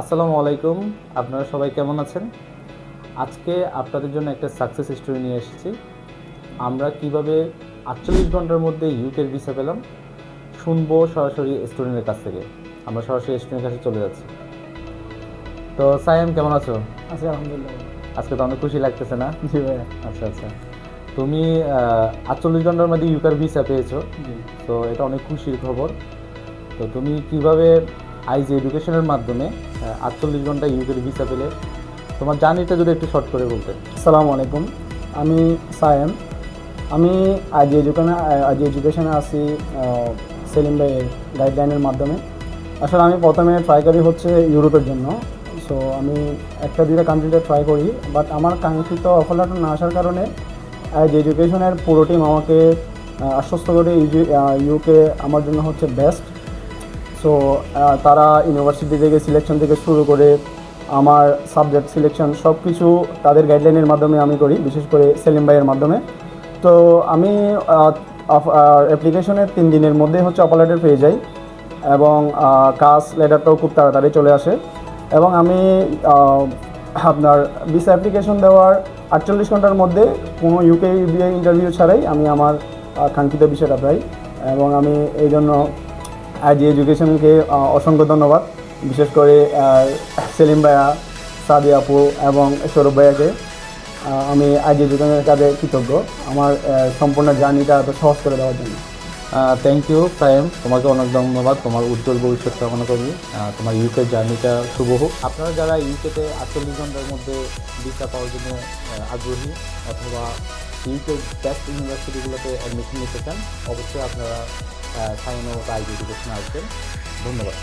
আসসালামু আলাইকুম। আপনারা সবাই কেমন আছেন? আজকে আপনাদের জন্য একটা সাকসেস স্টোরি নিয়ে এসেছি। আমরা কিভাবে ৪৮ ঘন্টার মধ্যে ইউকের ভিসা পেলাম শুনবো সরাসরি স্টুডেন্টের কাছ থেকে। আমরা সরাসরি স্টুডেন্টের কাছে চলে যাচ্ছি। তো সায়েম, কেমন আছো? আছি আলহামদুলিল্লাহ। আজকে তো অনেক খুশি লাগতেছে না? জি ভাইয়া। আচ্ছা আচ্ছা। তুমি ৪৮ ঘন্টার মধ্যে ইউকের ভিসা পেয়েছো, জি। তো এটা অনেক খুশির খবর। তো তুমি কিভাবে আইজি এডুকেশনের মাধ্যমে ৪৮ ঘন্টা ইউকের ভিসা পেলে, তোমার জার্নিটা যদি একটু শর্ট করে বলতে। আসসালামু আলাইকুম, আমি সায়েম। আমি আইজি এডুকেশনে আছি সেলিম ভাইয়ের গাইডলাইনের মাধ্যমে। আসলে আমি প্রথমে ট্রাই করি হচ্ছে ইউরোপের জন্য। সো আমি একটা দুইটা কান্ট্রিতে ট্রাই করি, বাট আমার কাঙ্ক্ষিত সফলতা না আসার কারণে আইজি এডুকেশনের পুরো টিম আমাকে আশ্বস্ত করে ইউকে আমার জন্য হচ্ছে বেস্ট। সো তারা ইউনিভার্সিটি থেকে সিলেকশন থেকে শুরু করে আমার সাবজেক্ট সিলেকশন সব কিছু তাদের গাইডলাইনের মাধ্যমে আমি করি, বিশেষ করে সেলিম ভাইয়ের মাধ্যমে। তো আমি অ্যাপ্লিকেশনের 3 দিনের মধ্যে হচ্ছে অফার লেটার পেয়ে যাই, এবং কাজ লেটারটাও খুব তাড়াতাড়ি চলে আসে। এবং আমি আপনার ভিসা অ্যাপ্লিকেশন দেওয়ার 48 ঘন্টার মধ্যে কোনো ইউকে ইন্টারভিউ ছাড়াই আমি আমার কাঙ্ক্ষিত বিষয়টা পাই। এবং আমি এই জন্য আইজি এডুকেশনকে অসংখ্য ধন্যবাদ, বিশেষ করে সেলিম ভাইয়া, সাদি আপু এবং সৌরভ ভাইয়াকে। আমি আইজি এডুকেশনের কাজে কৃতজ্ঞ আমার সম্পূর্ণ জার্নিটা এত সহজ করে দেওয়ার জন্য। থ্যাংক ইউ সায়েম, তোমাকে অনেক ধন্যবাদ। তোমার উজ্জ্বল ভবিষ্যৎ কামনা করি। তোমার ইউকে জার্নিটা শুভ হোক। আপনারা যারা ইউকেতে ৪৮ ঘন্টার মধ্যে ভিসা পাওয়ার জন্য আগ্রহী, অথবা ইউকের বেস্ট ইউনিভার্সিটিগুলোতে অ্যাডমিশন নিতে চান, অবশ্যই আপনারা সায়েমের মতো আইজি এডুকেশনে আসবেন। ধন্যবাদ।